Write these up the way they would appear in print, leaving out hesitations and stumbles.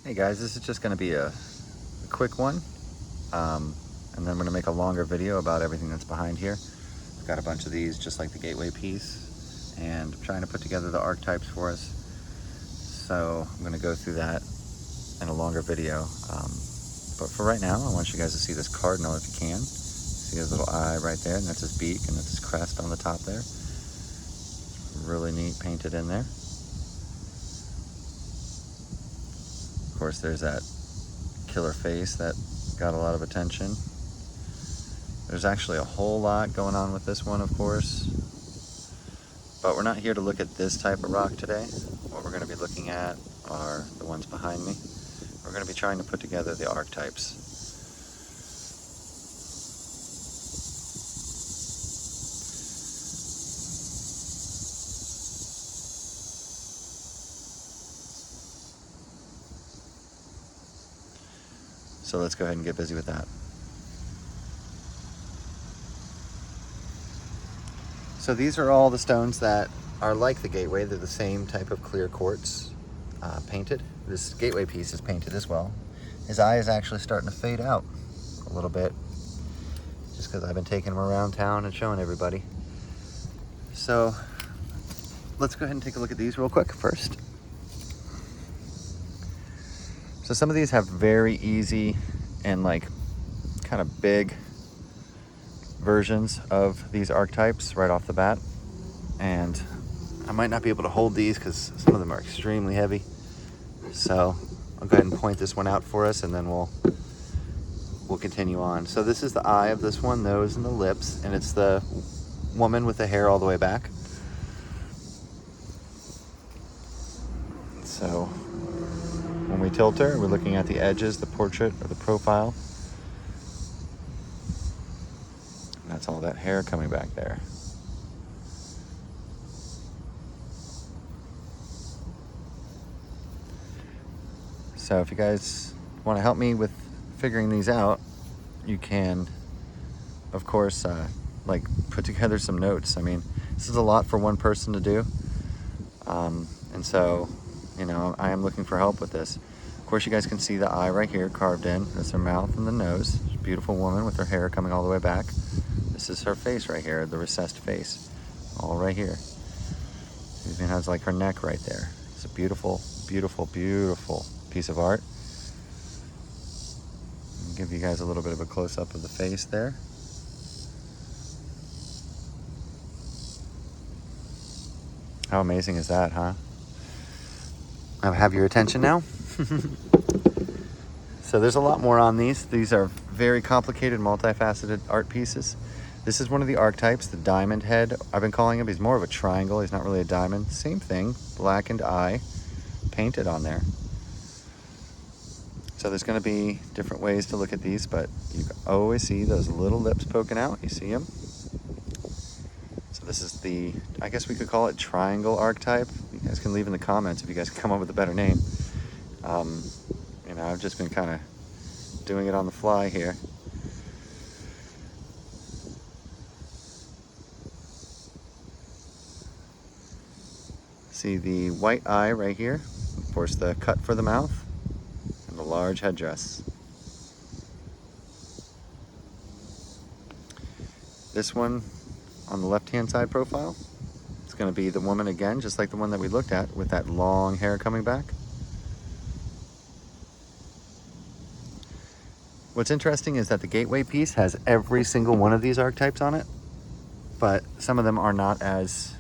Hey guys, this is just going to be a quick one, and then I'm going to make a longer video about everything that's behind here. I've got a bunch of these just like the gateway piece, and I'm trying to put together the archetypes for us. So I'm going to go through that in a longer video. But for right now, I want you guys to see this cardinal if you can. See his little eye right there, and that's his beak, and that's his crest on the top there. Really neat painted in there. Of course, there's that killer face that got a lot of attention. There's actually a whole lot going on with this one, of course, but we're not here to look at this type of rock today. What we're going to be looking at are the ones behind me. We're going to be trying to put together the archetypes. So let's go ahead and get busy with that. So these are all the stones that are like the gateway. They're the same type of clear quartz painted. This gateway piece is painted as well. His eye is actually starting to fade out a little bit, just because I've been taking him around town and showing everybody. So let's go ahead and take a look at these real quick first. So some of these have very easy and like kind of big versions of these archetypes right off the bat. And I might not be able to hold these because some of them are extremely heavy. So I'll go ahead and point this one out for us, and then we'll continue on. So this is the eye of this one, nose and the lips, and it's the woman with the hair all the way back. So when we tilt her, we're looking at the edges, the portrait or the profile. And that's all that hair coming back there. So if you guys want to help me with figuring these out, you can, of course, like put together some notes. I mean, this is a lot for one person to do. And so, you know, I am looking for help with this. Of course, you guys can see the eye right here carved in. That's her mouth and the nose. Beautiful woman with her hair coming all the way back. This is her face right here, the recessed face, all right here. She even has like her neck right there. It's a beautiful, beautiful, beautiful piece of art. I'll give you guys a little bit of a close-up of the face there. How amazing is that, huh? I have your attention now. So there's a lot more on these. These are very complicated, multifaceted art pieces. This is one of the archetypes, the diamond head, I've been calling him. He's more of a triangle. He's not really a diamond. Same thing, blackened eye painted on there. So there's going to be different ways to look at these, but you can always see those little lips poking out. You see them? So this is the, I guess we could call it triangle archetype. You guys can leave in the comments if you guys can come up with a better name. You know, I've just been kind of doing it on the fly here. See the white eye right here, of course the cut for the mouth, and the large headdress. This one on the left-hand side profile, it's going to be the woman again, just like the one that we looked at, with that long hair coming back. What's interesting is that the gateway piece has every single one of these archetypes on it, but some of them are not as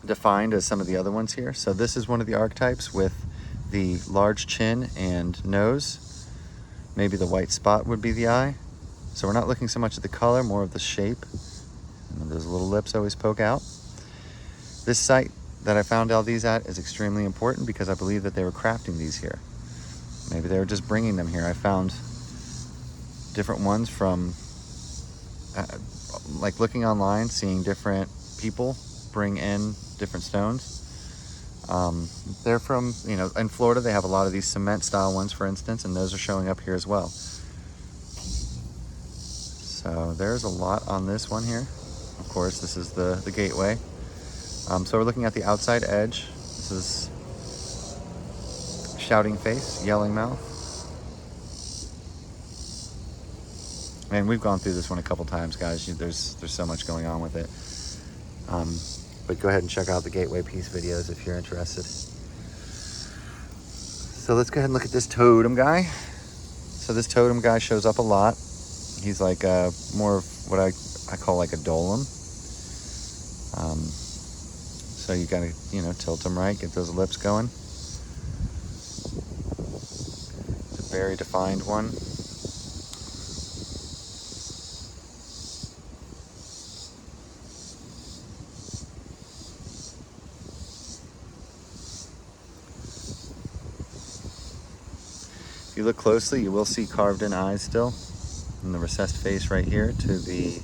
defined as some of the other ones here. So this is one of the archetypes with the large chin and nose. Maybe the white spot would be the eye. So we're not looking so much at the color, more of the shape. And those little lips always poke out. This site that I found all these at is extremely important because I believe that they were crafting these here. Maybe they were just bringing them here. I found different ones from, like looking online, seeing different people bring in different stones. They're from, you know, in Florida they have a lot of these cement style ones, for instance, and those are showing up here as well. So there's a lot on this one here. Of course, this is the gateway. So we're looking at the outside edge. This is shouting face, yelling mouth. And we've gone through this one a couple times, guys. There's so much going on with it. But go ahead and check out the Gateway Piece videos if you're interested. So let's go ahead and look at this totem guy. So this totem guy shows up a lot. He's like more of what I call like a dolem. So you gotta, tilt him right, get those lips going. It's a very defined one. If you look closely, you will see carved in eyes still. And the recessed face right here to the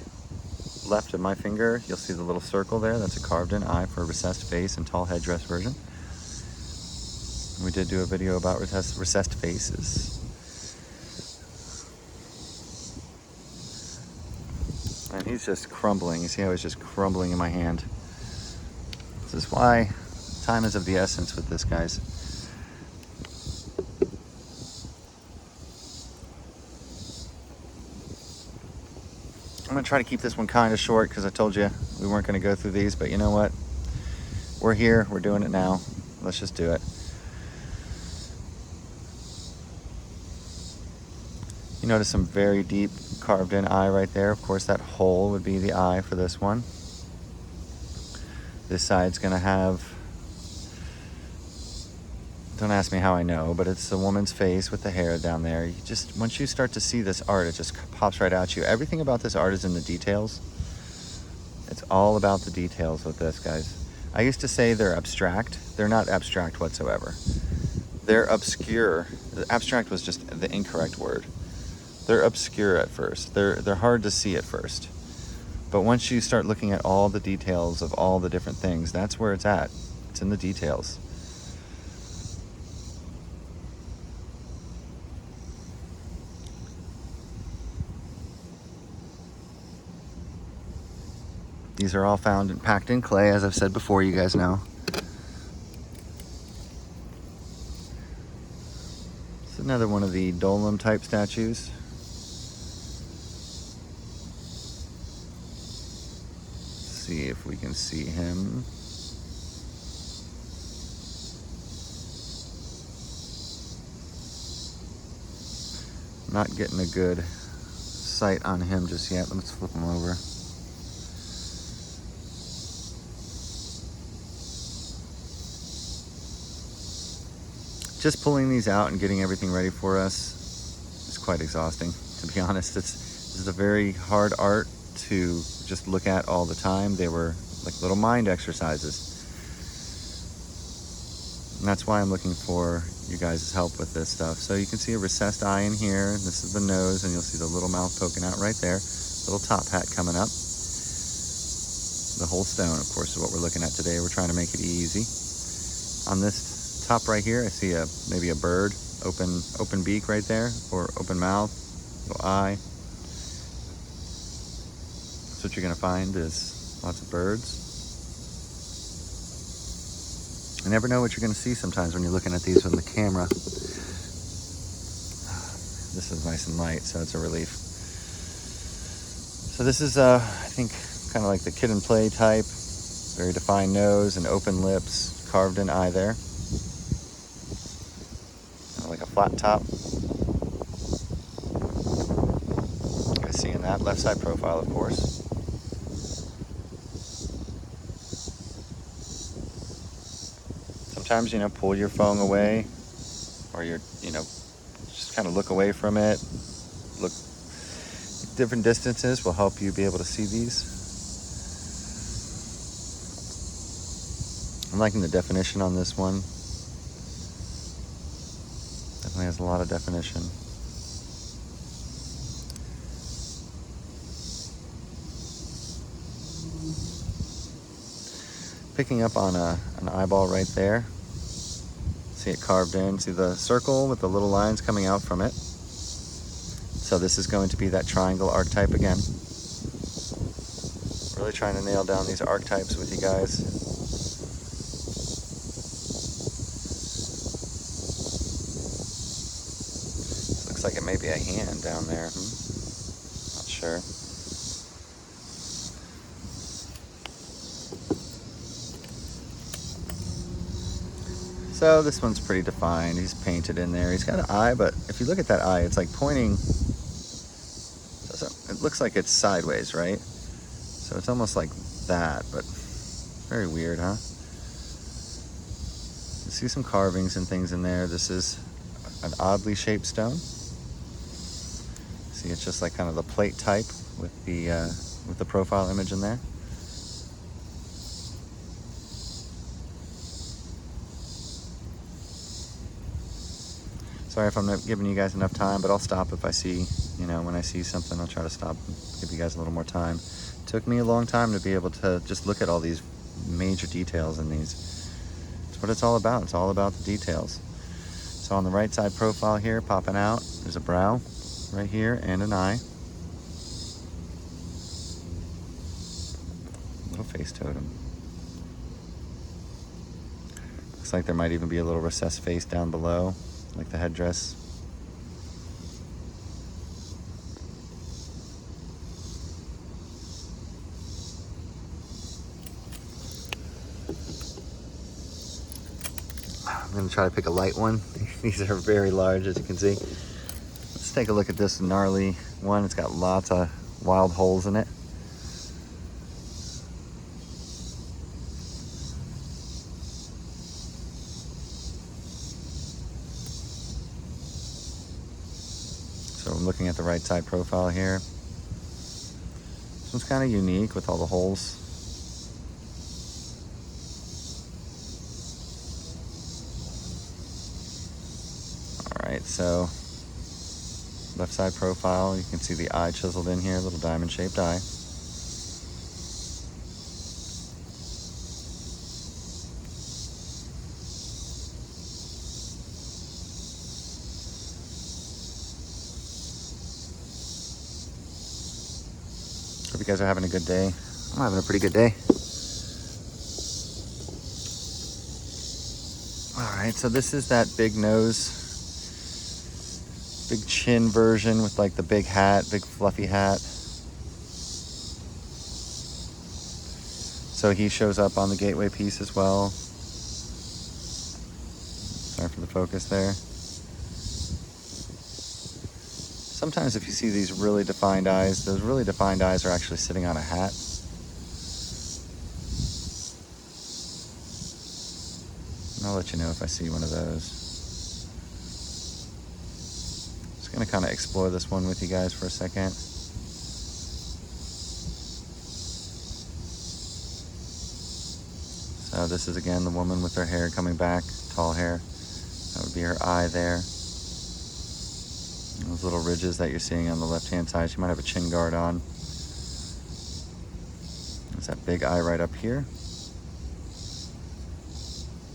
left of my finger, you'll see the little circle there. That's a carved in eye for a recessed face and tall headdress version. We did do a video about recessed faces. And he's just crumbling. You see how he's just crumbling in my hand. This is why time is of the essence with this, guys. I'm gonna try to keep this one kind of short because I told you we weren't gonna go through these, but you know what? We're here, we're doing it now. Let's just do it. You notice some very deep carved in eye right there. Of course, that hole would be the eye for this one. This side's gonna have, don't ask me how I know, but it's a woman's face with the hair down there. You just, once you start to see this art, it just pops right at you. Everything about this art is in the details. It's all about the details with this, guys. I used to say they're abstract. They're not abstract whatsoever. They're obscure. Abstract was just the incorrect word. They're obscure at first. They're hard to see at first. But once you start looking at all the details of all the different things, that's where it's at. It's in the details. These are all found and packed in clay, as I've said before, you guys know. It's another one of the dolem type statues. Let's see if we can see him. Not getting a good sight on him just yet. Let's flip him over. Just pulling these out and getting everything ready for us is quite exhausting, to be honest. This is a very hard art to just look at all the time. They were like little mind exercises. And that's why I'm looking for you guys' help with this stuff. So you can see a recessed eye in here. This is the nose, and you'll see the little mouth poking out right there. Little top hat coming up. The whole stone, of course, is what we're looking at today. We're trying to make it easy. On this top right here, I see maybe a bird, open beak right there, or open mouth, little eye. So what you're gonna find is lots of birds. You never know what you're gonna see sometimes when you're looking at these with the camera. This is nice and light, so it's a relief. So this is, I think, kind of like the kid and play type. Very defined nose and open lips, carved in eye there. Like a flat top. You guys seeing that? Left side profile, of course. Sometimes, pull your phone away, or just kind of look away from it. Look, different distances will help you be able to see these. I'm liking the definition on this one. Definitely has a lot of definition. Picking up on an eyeball right there. See it carved in. See the circle with the little lines coming out from it. So this is going to be that triangle archetype again. Really trying to nail down these archetypes with you guys. Looks like it may be a hand down there. Not sure. So this one's pretty defined. He's painted in there. He's got an eye, but if you look at that eye, it's like pointing. It looks like it's sideways, right? So it's almost like that, but very weird, huh? You see some carvings and things in there. This is an oddly shaped stone. See, it's just like kind of the plate type with the profile image in there. Sorry if I'm not giving you guys enough time, but I'll stop if I see, when I see something, I'll try to stop and give you guys a little more time. It took me a long time to be able to just look at all these major details in these. It's what it's all about. It's all about the details. So on the right side profile here, popping out, there's a brow right here and an eye. Little face totem. Looks like there might even be a little recessed face down below, like the headdress. I'm going to try to pick a light one. These are very large, as you can see. Let's take a look at this gnarly one. It's got lots of wild holes in it. So I'm looking at the right side profile here. This one's kind of unique with all the holes. All right, so left side profile, you can see the eye chiseled in here, a little diamond shaped eye. Hope you guys are having a good day. I'm having a pretty good day. All right, so this is that big nose, big chin version with like the big hat, big fluffy hat. So he shows up on the gateway piece as well. Sorry for the focus there. Sometimes if you see these really defined eyes, those really defined eyes are actually sitting on a hat. And I'll let you know if I see one of those. Just gonna kind of explore this one with you guys for a second. So this is again the woman with her hair coming back, tall hair. That would be her eye there. Those little ridges that you're seeing on the left-hand side, she might have a chin guard on. There's that big eye right up here.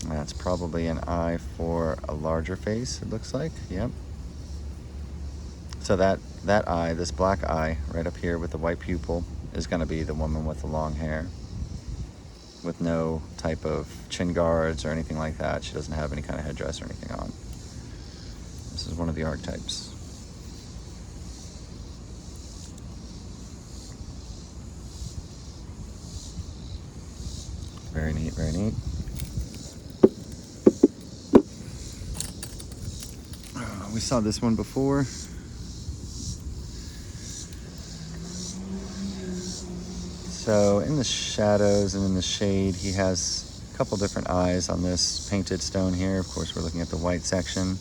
That's probably an eye for a larger face, it looks like. Yep. So that eye, this black eye right up here with the white pupil, is going to be the woman with the long hair, with no type of chin guards or anything like that. She doesn't have any kind of headdress or anything on. This is one of the archetypes. Very neat, very neat. We saw this one before. So in the shadows and in the shade, he has a couple different eyes on this painted stone here. Of course, we're looking at the white section.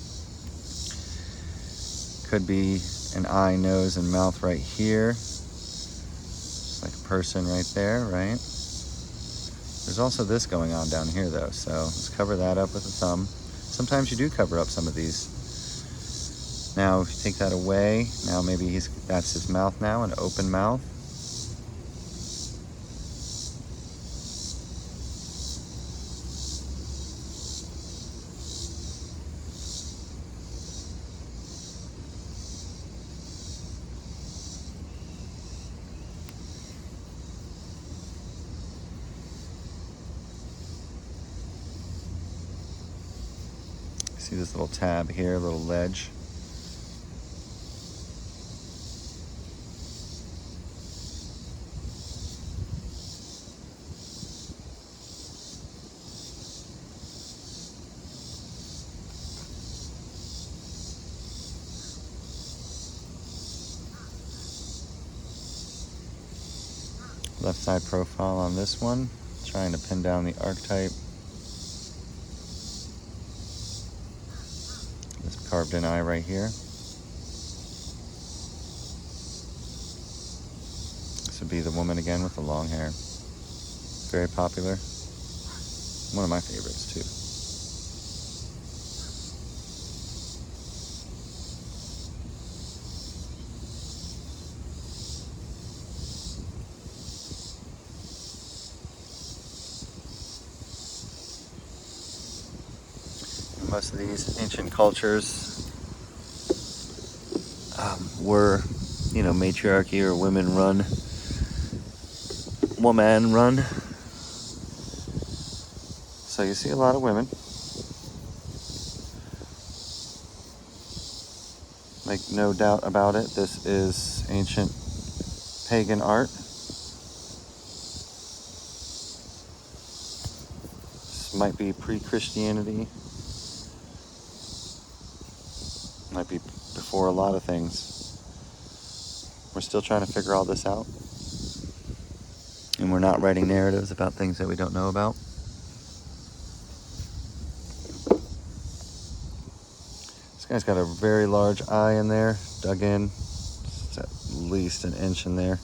Could be an eye, nose, and mouth right here. Just like a person right there, right? There's also this going on down here though, so let's cover that up with a thumb. Sometimes you do cover up some of these. Now, if you take that away, now maybe that's his mouth now, an open mouth. See this little tab here, little ledge. Left side profile on this one. Trying to pin down the archetype. This carved in eye right here. This would be the woman again with the long hair. Very popular. One of my favorites too. Most of these ancient cultures were, you know, matriarchy or woman run. So you see a lot of women. Make no doubt about it, this is ancient pagan art. This might be pre-Christianity. Might be before a lot of things. We're still trying to figure all this out. And we're not writing narratives about things that we don't know about. This guy's got a very large eye in there, dug in. It's at least an inch in there.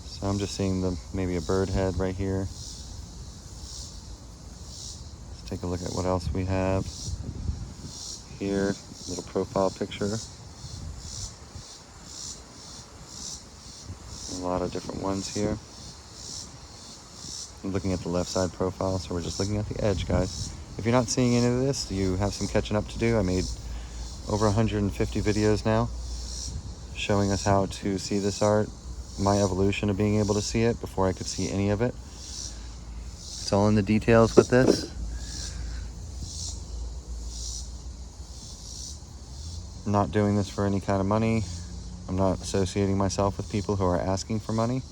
So I'm just seeing maybe a bird head right here. Let's take a look at what else we have. Here, little profile picture. A lot of different ones here. I'm looking at the left side profile, so we're just looking at the edge, guys. If you're not seeing any of this, you have some catching up to do. I made over 150 videos now showing us how to see this art, my evolution of being able to see it before I could see any of it. It's all in the details with this. I'm not doing this for any kind of money. I'm not associating myself with people who are asking for money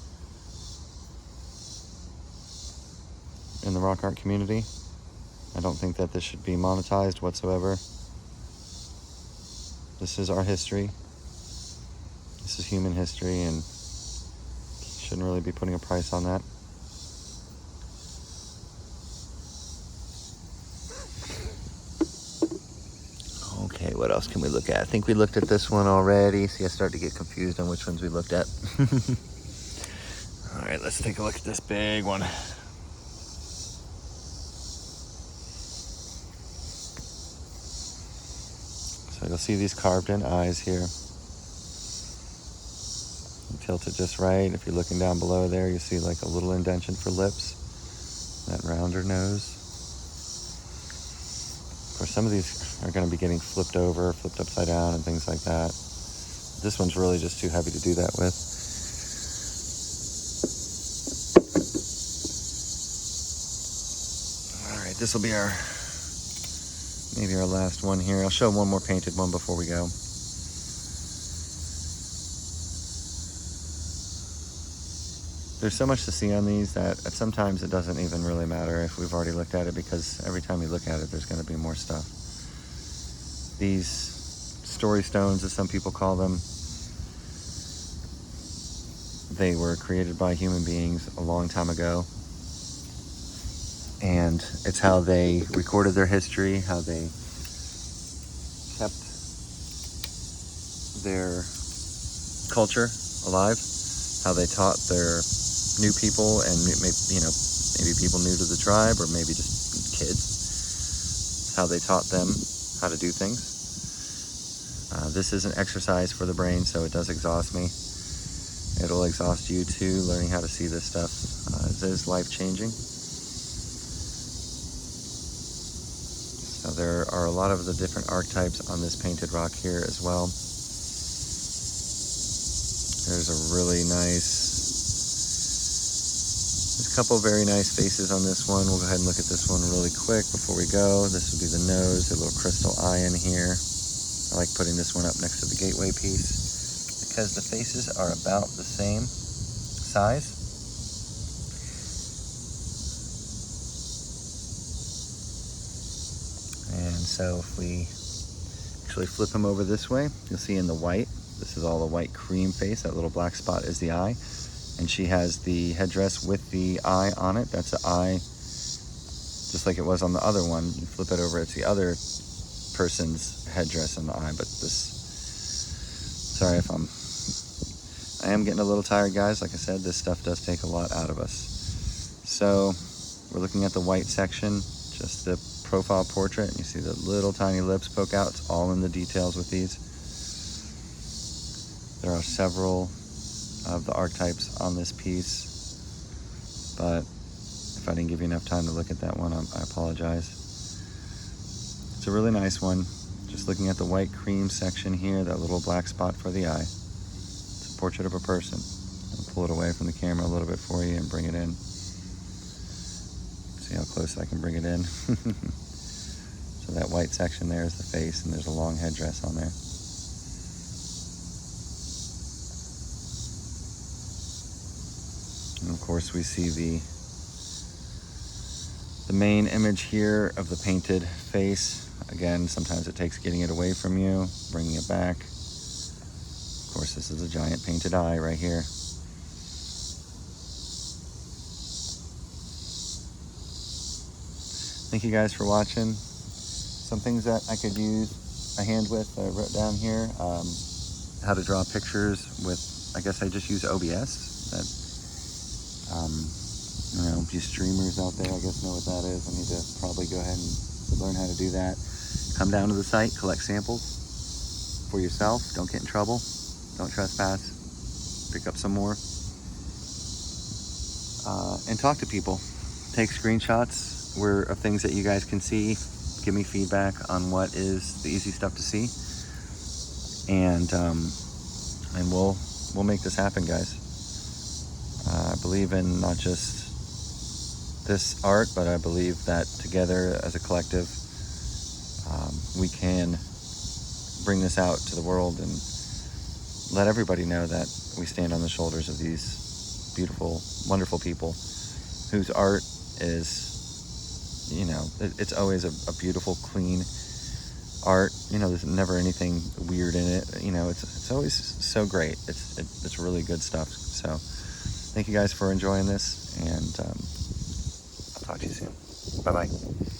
in the rock art community. I don't think that this should be monetized whatsoever. This is our history. This is human history, and shouldn't really be putting a price on that. Okay, what else can we look at? I think we looked at this one already. See, I start to get confused on which ones we looked at. All right, let's take a look at this big one. So you'll see these carved in eyes here. Tilt it just right. If you're looking down below there, you see like a little indentation for lips. That rounder nose. Of course, some of these are going to be getting flipped over, flipped upside down, and things like that. This one's really just too heavy to do that with. All right, this will be maybe our last one here. I'll show one more painted one before we go. There's so much to see on these that sometimes it doesn't even really matter if we've already looked at it, because every time you look at it, there's going to be more stuff. These story stones, as some people call them, they were created by human beings a long time ago. And it's how they recorded their history, how they kept their culture alive, how they taught their new people, and maybe people new to the tribe, or maybe just kids, how they taught them how to do things. This is an exercise for the brain, so it does exhaust me. It'll exhaust you too, learning how to see this stuff. It is life-changing. So there are a lot of the different archetypes on this painted rock here as well. There's a really nice, there's a couple very nice faces on this one. We'll go ahead and look at this one really quick before we go. This would be the nose, a little crystal eye in here. I like putting this one up next to the gateway piece because the faces are about the same size. And so if we actually flip them over this way, you'll see in the white, this is all the white cream face. That little black spot is the eye. And she has the headdress with the eye on it. That's an eye, just like it was on the other one. You flip it over, it's the other person's headdress in the eye. But this, sorry if I am getting a little tired, guys. Like I said, this stuff does take a lot out of us. So we're looking at the white section, just the profile portrait, and you see the little tiny lips poke out. It's all in the details with these. There are several of the archetypes on this piece, but if I didn't give you enough time to look at that one, I apologize. It's a really nice one. Just looking at the white cream section here, that little black spot for the eye. It's a portrait of a person. I'll pull it away from the camera a little bit for you and bring it in. See how close I can bring it in. So that white section there is the face, and there's a long headdress on there. And of course we see the main image here of the painted face. Again, sometimes it takes getting it away from you, bringing it back. Of course, this is a giant painted eye right here. Thank you guys for watching. Some things that I could use a hand with, I wrote down here. How to draw pictures with, I guess I just use OBS. That, you know, you streamers out there, I guess know what that is. I need to probably go ahead and learn how to do that. Come down to the site, collect samples for yourself. Don't get in trouble. Don't trespass. Pick up some more. And talk to people. Take screenshots of things that you guys can see. Give me feedback on what is the easy stuff to see. And we'll make this happen, guys. I believe in not just this art, but I believe that together as a collective, we can bring this out to the world and let everybody know that we stand on the shoulders of these beautiful, wonderful people whose art is, you know, it's always a beautiful, clean art. You know, there's never anything weird in it. You know, it's always so great. It's really good stuff. So thank you guys for enjoying this, and I'll talk to you soon. Bye-bye.